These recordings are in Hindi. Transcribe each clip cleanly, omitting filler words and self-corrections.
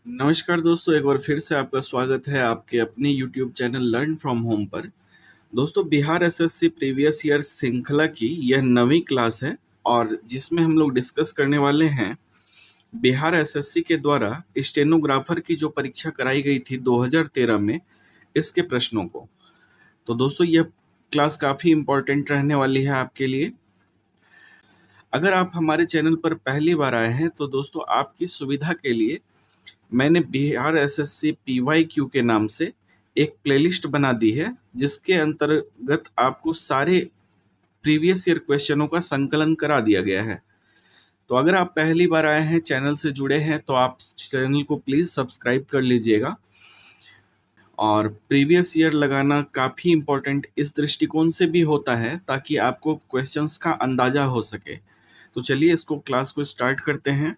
नमस्कार दोस्तों, एक बार फिर से आपका स्वागत है आपके अपने YouTube channel learn from home पर। दोस्तों, बिहार एसएससी प्रीवियस ईयर श्रृंखला की यह 9वीं क्लास है और जिसमें हम लोग डिस्कस करने वाले हैं बिहार एसएससी के द्वारा स्टेनोग्राफर की जो परीक्षा कराई गई थी 2013 में, इसके प्रश्नों को। तो दोस्तों, यह क्लास काफ़ी इम्पोर्टेंट रहने वाली है आपके लिए। अगर आप हमारे चैनल पर पहली बार आए हैं तो दोस्तों, आपकी सुविधा के लिए मैंने बिहार एसएससी पीवाईक्यू के नाम से एक प्लेलिस्ट बना दी है, जिसके अंतर्गत आपको सारे प्रीवियस ईयर क्वेश्चनों का संकलन करा दिया गया है। तो अगर आप पहली बार आए हैं, चैनल से जुड़े हैं, तो आप चैनल को प्लीज़ सब्सक्राइब कर लीजिएगा। और प्रीवियस ईयर लगाना काफ़ी इम्पोर्टेंट इस दृष्टिकोण से भी होता है ताकि आपको क्वेश्चंस का अंदाजा हो सके। तो चलिए इसको क्लास को स्टार्ट करते हैं।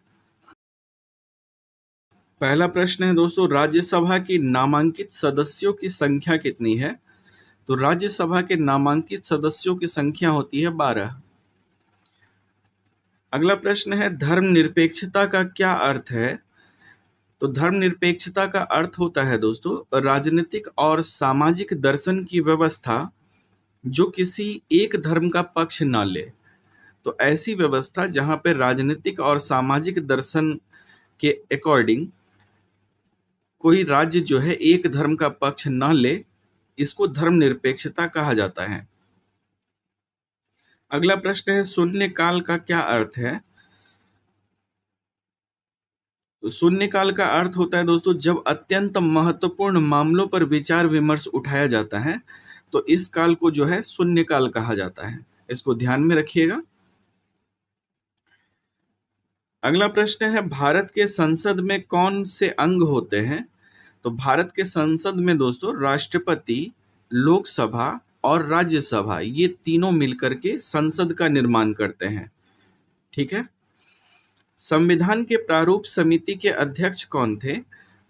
पहला प्रश्न है दोस्तों, राज्यसभा की नामांकित सदस्यों की संख्या कितनी है? तो राज्यसभा के नामांकित सदस्यों की संख्या होती है 12। अगला प्रश्न है, धर्मनिरपेक्षता का क्या अर्थ है? तो धर्मनिरपेक्षता का अर्थ होता है दोस्तों, राजनीतिक और सामाजिक दर्शन की व्यवस्था जो किसी एक धर्म का पक्ष ना ले। तो ऐसी व्यवस्था जहां पे राजनीतिक और सामाजिक दर्शन के अकॉर्डिंग कोई राज्य जो है एक धर्म का पक्ष न ले, इसको धर्मनिरपेक्षता कहा जाता है। अगला प्रश्न है, शून्यकाल का क्या अर्थ है? तो शून्यकाल का अर्थ होता है दोस्तों, जब अत्यंत महत्वपूर्ण मामलों पर विचार विमर्श उठाया जाता है, तो इस काल को जो है शून्यकाल कहा जाता है। इसको ध्यान में रखिएगा। अगला प्रश्न है, भारत के संसद में कौन से अंग होते हैं? तो भारत के संसद में दोस्तों राष्ट्रपति, लोकसभा और राज्यसभा, ये तीनों मिलकर के संसद का निर्माण करते हैं। ठीक है। संविधान के प्रारूप समिति के अध्यक्ष कौन थे?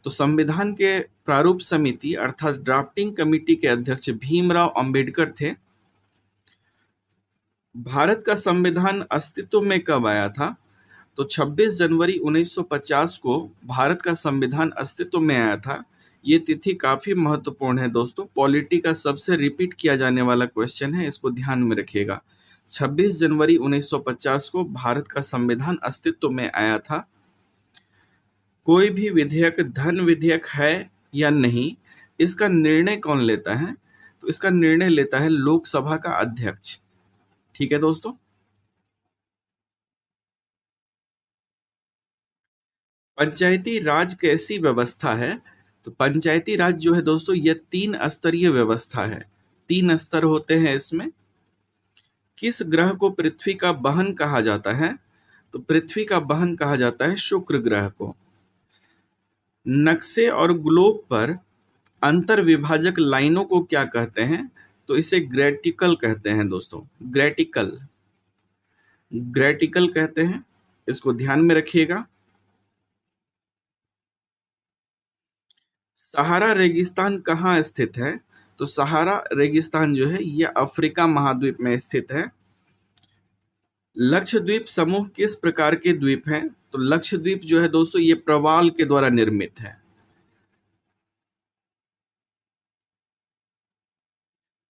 तो संविधान के प्रारूप समिति अर्थात ड्राफ्टिंग कमेटी के अध्यक्ष भीमराव अंबेडकर थे। भारत का संविधान अस्तित्व में कब आया था? तो 26 जनवरी 1950 को भारत का संविधान अस्तित्व में आया था। ये तिथि काफी महत्वपूर्ण है दोस्तों, पॉलिटी का सबसे रिपीट किया जाने वाला क्वेश्चन है, इसको ध्यान में रखिएगा। 26 जनवरी 1950 को भारत का संविधान अस्तित्व में आया था। कोई भी विधेयक धन विधेयक है या नहीं, इसका निर्णय कौन लेता है? तो इसका निर्णय लेता है लोकसभा का अध्यक्ष। ठीक है दोस्तों। पंचायती राज कैसी व्यवस्था है? तो पंचायती राज जो है दोस्तों, यह 3 स्तरीय व्यवस्था है। 3 स्तर होते हैं इसमें। किस ग्रह को पृथ्वी का बहन कहा जाता है? तो पृथ्वी का बहन कहा जाता है शुक्र ग्रह को। नक्शे और ग्लोब पर अंतर विभाजक लाइनों को क्या कहते हैं? तो इसे ग्रेटिकल कहते हैं दोस्तों, ग्रेटिकल ग्रेटिकल कहते हैं। इसको ध्यान में रखिएगा। सहारा रेगिस्तान कहाँ स्थित है? तो सहारा रेगिस्तान जो है यह अफ्रीका महाद्वीप में स्थित है। लक्षद्वीप समूह किस प्रकार के द्वीप हैं? तो लक्षद्वीप जो है दोस्तों, ये प्रवाल के द्वारा निर्मित है।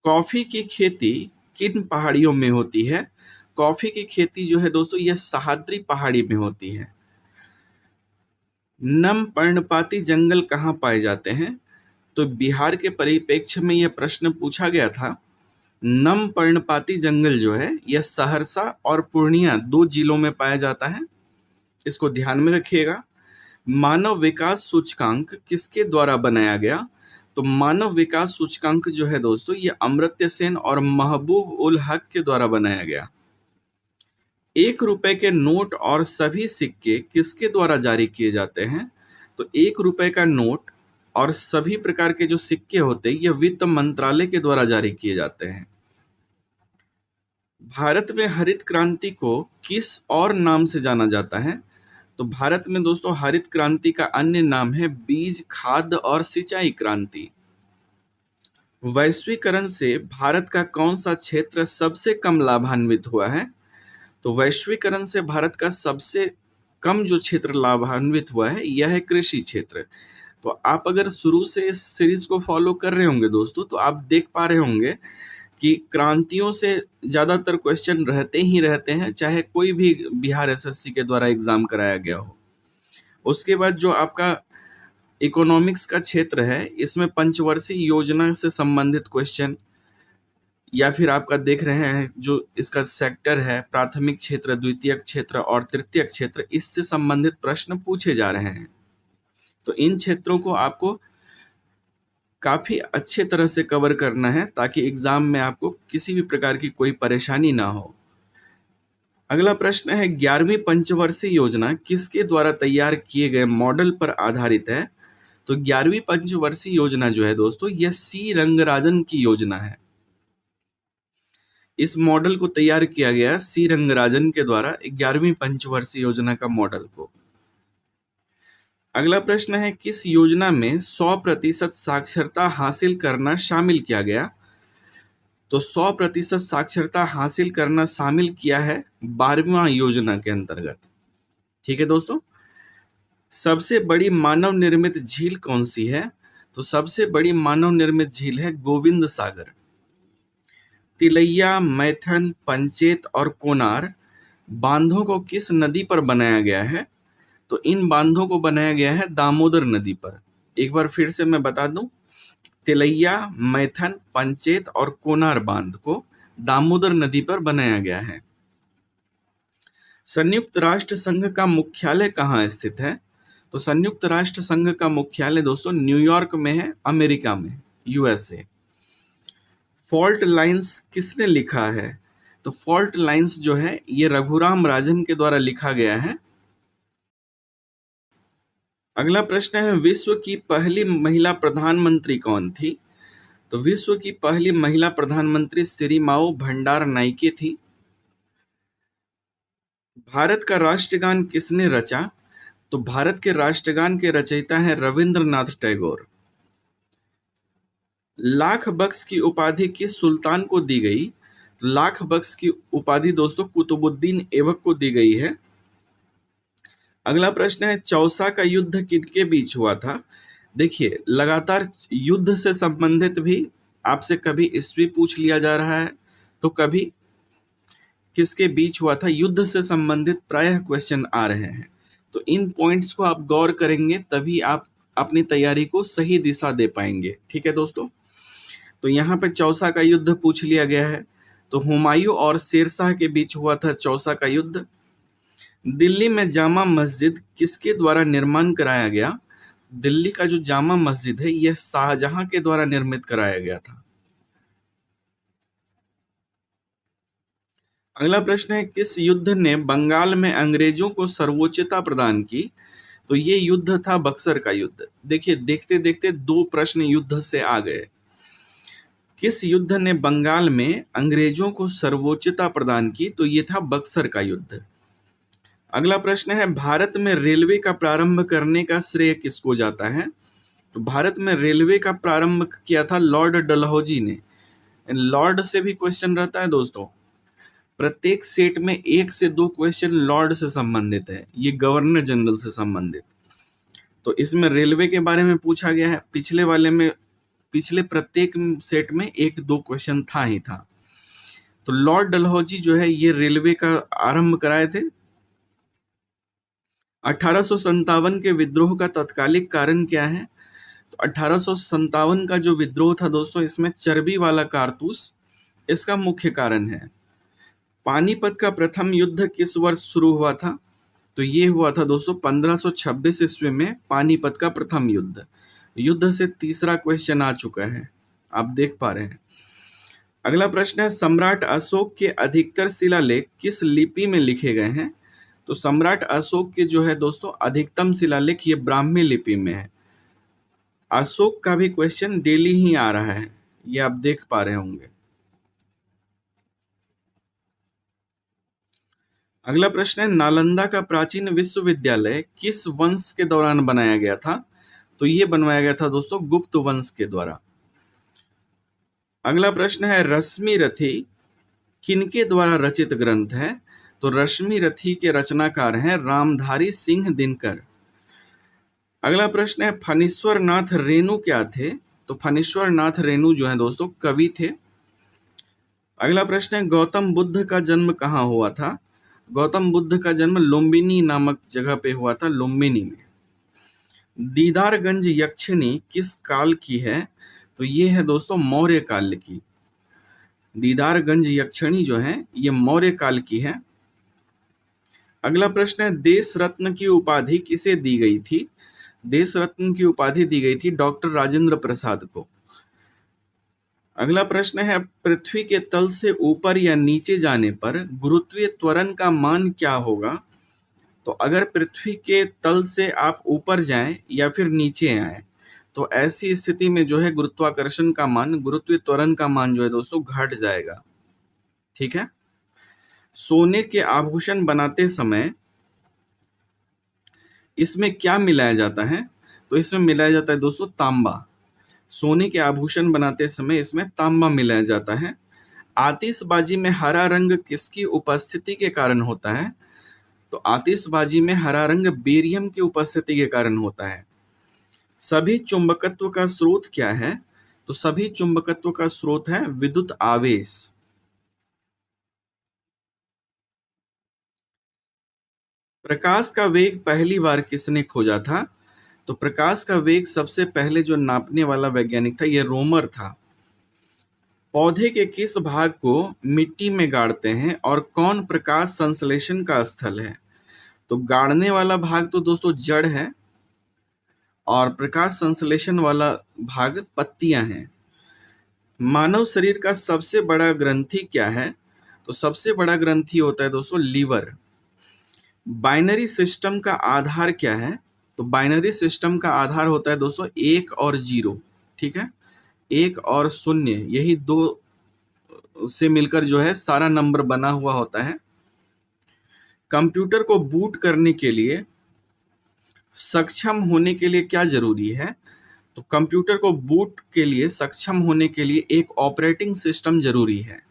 कॉफी की खेती किन पहाड़ियों में होती है? कॉफी की खेती जो है दोस्तों, यह सह्याद्री पहाड़ी में होती है। नम पर्णपाती जंगल कहाँ पाए जाते हैं? तो बिहार के परिप्रेक्ष्य में यह प्रश्न पूछा गया था। नम पर्णपाती जंगल जो है यह सहरसा और पूर्णिया 2 जिलों में पाया जाता है। इसको ध्यान में रखिएगा। मानव विकास सूचकांक किसके द्वारा बनाया गया? तो मानव विकास सूचकांक जो है दोस्तों, ये अमर्त्य सेन और महबूब उल हक के द्वारा बनाया गया। 1 रुपए के नोट और सभी सिक्के किसके द्वारा जारी किए जाते हैं? तो 1 रुपए का नोट और सभी प्रकार के जो सिक्के होते हैं, यह वित्त मंत्रालय के द्वारा जारी किए जाते हैं। भारत में हरित क्रांति को किस और नाम से जाना जाता है? तो भारत में दोस्तों हरित क्रांति का अन्य नाम है बीज, खाद्य और सिंचाई क्रांति। वैश्वीकरण से भारत का कौन सा क्षेत्र सबसे कम लाभान्वित हुआ है? तो वैश्वीकरण से भारत का सबसे कम जो क्षेत्र लाभान्वित हुआ है यह है कृषि क्षेत्र। तो आप अगर शुरू से इस सीरीज को फॉलो कर रहे होंगे दोस्तों, तो आप देख पा रहे होंगे कि क्रांतियों से ज़्यादातर क्वेश्चन रहते ही रहते हैं, चाहे कोई भी बिहार एसएससी के द्वारा एग्जाम कराया गया हो। उसके बाद जो आपका इकोनॉमिक्स का क्षेत्र है, इसमें पंचवर्षीय योजना से संबंधित क्वेश्चन, या फिर आपका देख रहे हैं जो इसका सेक्टर है, प्राथमिक क्षेत्र, द्वितीयक क्षेत्र और तृतीयक क्षेत्र, इससे संबंधित प्रश्न पूछे जा रहे हैं। तो इन क्षेत्रों को आपको काफी अच्छे तरह से कवर करना है ताकि एग्जाम में आपको किसी भी प्रकार की कोई परेशानी ना हो। अगला प्रश्न है, 11वीं पंचवर्षीय योजना किसके द्वारा तैयार किए गए मॉडल पर आधारित है? तो 11वीं पंचवर्षीय योजना जो है दोस्तों, यह सी रंगराजन की योजना है। इस मॉडल को तैयार किया गया सी रंगराजन के द्वारा 11वीं पंचवर्षीय योजना का मॉडल को। अगला प्रश्न है, किस योजना में 100% साक्षरता हासिल करना शामिल किया गया? तो 100% साक्षरता हासिल करना शामिल किया है 12वां योजना के अंतर्गत। ठीक है दोस्तों। सबसे बड़ी मानव निर्मित झील कौन सी है? तो सबसे बड़ी मानव निर्मित झील है गोविंद सागर। तिलैया, मैथन, पंचेत और कोनार बांधों को किस नदी पर बनाया गया है? तो इन बांधों को बनाया गया है दामोदर नदी पर। एक बार फिर से मैं बता दूं, तिलैया, मैथन, पंचेत और कोनार बांध को दामोदर नदी पर बनाया गया है। संयुक्त राष्ट्र संघ का मुख्यालय कहाँ स्थित है? तो संयुक्त राष्ट्र संघ का मुख्यालय दोस्तों न्यूयॉर्क में है, अमेरिका में, यूएसए। फॉल्ट लाइंस किसने लिखा है? तो फॉल्ट लाइंस जो है ये रघुराम राजन के द्वारा लिखा गया है। अगला प्रश्न है, विश्व की पहली महिला प्रधानमंत्री कौन थी? तो विश्व की पहली महिला प्रधानमंत्री सिरिमाओ भंडार नाइके थी। भारत का राष्ट्रगान किसने रचा? तो भारत के राष्ट्रगान के रचयिता हैं रविंद्रनाथ टैगोर। लाख बख्श की उपाधि किस सुल्तान को दी गई? लाख बख्श की उपाधि दोस्तों कुतुबुद्दीन ऐबक को दी गई है। अगला प्रश्न है, चौसा का युद्ध किनके बीच हुआ था? देखिए, लगातार युद्ध से संबंधित भी आपसे कभी ईस्वी पूछ लिया जा रहा है, तो कभी किसके बीच हुआ था। युद्ध से संबंधित प्रायः क्वेश्चन आ रहे हैं, तो इन पॉइंट्स को आप गौर करेंगे तभी आप अपनी तैयारी को सही दिशा दे पाएंगे। ठीक है दोस्तों। तो यहाँ पे चौसा का युद्ध पूछ लिया गया है, तो हुमायूं और शेरशाह के बीच हुआ था चौसा का युद्ध। दिल्ली में जामा मस्जिद किसके द्वारा निर्माण कराया गया? दिल्ली का जो जामा मस्जिद है यह शाहजहां के द्वारा निर्मित कराया गया था। अगला प्रश्न है, किस युद्ध ने बंगाल में अंग्रेजों को सर्वोच्चता प्रदान की? तो ये युद्ध था बक्सर का युद्ध। देखिए, देखते देखते दो प्रश्न युद्ध से आ गए। किस युद्ध ने बंगाल में अंग्रेजों को सर्वोच्चता प्रदान की? तो ये था बक्सर का युद्ध। अगला प्रश्न है, भारत में रेलवे का प्रारंभ करने का श्रेय किसको जाता है? तो भारत में रेलवे का प्रारंभ किया था लॉर्ड डलहौजी ने। लॉर्ड से भी क्वेश्चन रहता है दोस्तों। प्रत्येक सेट में 1 से 2 क्वेश्चन लॉर्ड से संबंधित है, ये गवर्नर जनरल से संबंधित। तो इसमें रेलवे के बारे में पूछा गया है। पिछले प्रत्येक सेट में 1-2 क्वेश्चन था ही था। तो लॉर्ड डलहौजी जो है ये रेलवे का आरंभ कराए थे। 1857 के विद्रोह का तत्कालिक कारण क्या है? तो 1857 का जो विद्रोह था दोस्तों, इसमें चर्बी वाला कारतूस इसका मुख्य कारण है। पानीपत का प्रथम युद्ध किस वर्ष शुरू हुआ था? तो ये हुआ था दोस्तों 1526 ईस्वी में पानीपत का प्रथम युद्ध। युद्ध से तीसरा क्वेश्चन आ चुका है, आप देख पा रहे हैं। अगला प्रश्न है, सम्राट अशोक के अधिकतर शिलालेख किस लिपि में लिखे गए हैं? तो सम्राट अशोक के जो है दोस्तों अधिकतम शिलालेख ये ब्राह्मी लिपि में है। अशोक का भी क्वेश्चन डेली ही आ रहा है, ये आप देख पा रहे होंगे। अगला प्रश्न है, नालंदा का प्राचीन विश्वविद्यालय किस वंश के दौरान बनाया गया था? तो ये बनवाया गया था दोस्तों गुप्त वंश के द्वारा। अगला प्रश्न है, रश्मि रथी किनके द्वारा रचित ग्रंथ है? तो रश्मि रथी के रचनाकार हैं रामधारी सिंह दिनकर। अगला प्रश्न है फणीश्वर नाथ रेणु क्या थे? तो फणीश्वर नाथ रेणु जो है दोस्तों कवि थे। अगला प्रश्न है गौतम बुद्ध का जन्म कहाँ हुआ था? गौतम बुद्ध का जन्म लुम्बिनी नामक जगह पे हुआ था, लुम्बिनी में। दीदारगंज यक्षिणी किस काल की है? तो ये है दोस्तों मौर्य काल की। दीदारगंज यक्षिणी जो है ये मौर्य काल की है। अगला प्रश्न है देश रत्न की उपाधि किसे दी गई थी? देश रत्न की उपाधि दी गई थी डॉक्टर राजेंद्र प्रसाद को। अगला प्रश्न है पृथ्वी के तल से ऊपर या नीचे जाने पर गुरुत्वीय त्वरण का मान क्या होगा? तो अगर पृथ्वी के तल से आप ऊपर जाएं या फिर नीचे आए तो ऐसी स्थिति में जो है गुरुत्वाकर्षण का मान, गुरुत्वीय त्वरण का मान जो है दोस्तों घट जाएगा। ठीक है। सोने के आभूषण बनाते समय इसमें क्या मिलाया जाता है? तो इसमें मिलाया जाता है दोस्तों तांबा। सोने के आभूषण बनाते समय इसमें तांबा मिलाया जाता है। आतिशबाजी में हरा रंग किसकी उपस्थिति के कारण होता है? तो आतिशबाजी में हरा रंग बेरियम की उपस्थिति के कारण होता है। सभी चुंबकत्व का स्रोत क्या है? तो सभी चुंबकत्व का स्रोत है विद्युत आवेश। प्रकाश का वेग पहली बार किसने खोजा था? तो प्रकाश का वेग सबसे पहले जो नापने वाला वैज्ञानिक था ये रोमर था। पौधे के किस भाग को मिट्टी में गाड़ते हैं और कौन प्रकाश संश्लेषण का स्थल है? तो गाड़ने वाला भाग तो दोस्तों जड़ है और प्रकाश संश्लेषण वाला भाग पत्तियां हैं। मानव शरीर का सबसे बड़ा ग्रंथि क्या है? तो सबसे बड़ा ग्रंथि होता है दोस्तों लीवर। बाइनरी सिस्टम का आधार क्या है? तो बाइनरी सिस्टम का आधार होता है दोस्तों 1 और 0। ठीक है, 1 और 0 यही दो से मिलकर जो है सारा नंबर बना हुआ होता है। कंप्यूटर को बूट करने के लिए सक्षम होने के लिए क्या जरूरी है? तो कंप्यूटर को बूट के लिए सक्षम होने के लिए एक ऑपरेटिंग सिस्टम जरूरी है।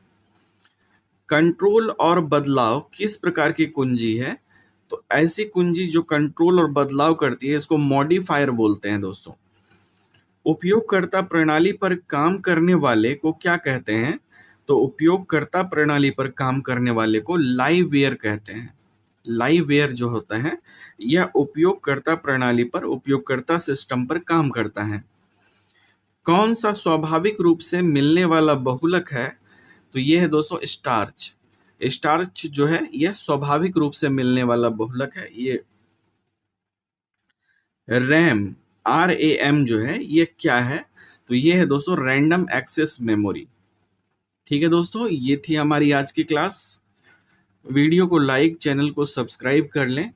कंट्रोल और बदलाव किस प्रकार की कुंजी है? तो ऐसी कुंजी जो कंट्रोल और बदलाव करती है इसको मॉडिफायर बोलते हैं दोस्तों। उपयोगकर्ता प्रणाली पर काम करने वाले को क्या कहते हैं? तो उपयोगकर्ता प्रणाली पर काम करने वाले को लाइववेयर कहते हैं। लाइववेयर जो होता है यह उपयोगकर्ता प्रणाली पर, उपयोगकर्ता सिस्टम पर काम करता है। कौन सा स्वाभाविक रूप से मिलने वाला बहुलक है? तो यह है दोस्तों स्टार्च। स्टार्च जो है यह स्वाभाविक रूप से मिलने वाला बहुलक है। ये रैम RAM जो है ये क्या है? तो ये है दोस्तों रैंडम एक्सेस मेमोरी। ठीक है दोस्तों, ये थी हमारी आज की क्लास। वीडियो को लाइक, चैनल को सब्सक्राइब कर लें।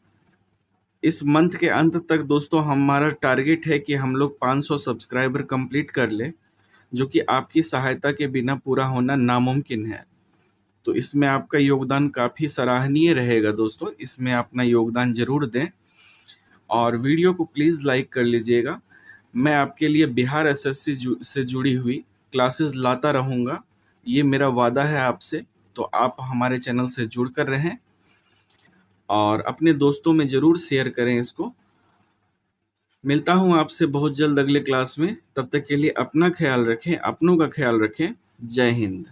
इस मंथ के अंत तक दोस्तों हमारा टारगेट है कि हम लोग 500 सब्सक्राइबर कंप्लीट कर लें, जो कि आपकी सहायता के बिना पूरा होना नामुमकिन है। तो इसमें आपका योगदान काफ़ी सराहनीय रहेगा दोस्तों, इसमें अपना योगदान जरूर दें और वीडियो को प्लीज़ लाइक कर लीजिएगा। मैं आपके लिए बिहार SSC से जुड़ी हुई क्लासेस लाता रहूँगा, ये मेरा वादा है आपसे। तो आप हमारे चैनल से जुड़ कर रहें और अपने दोस्तों में ज़रूर शेयर करें इसको। मिलता हूँ आपसे बहुत जल्द अगले क्लास में। तब तक के लिए अपना ख्याल रखें, अपनों का ख्याल रखें। जय हिंद।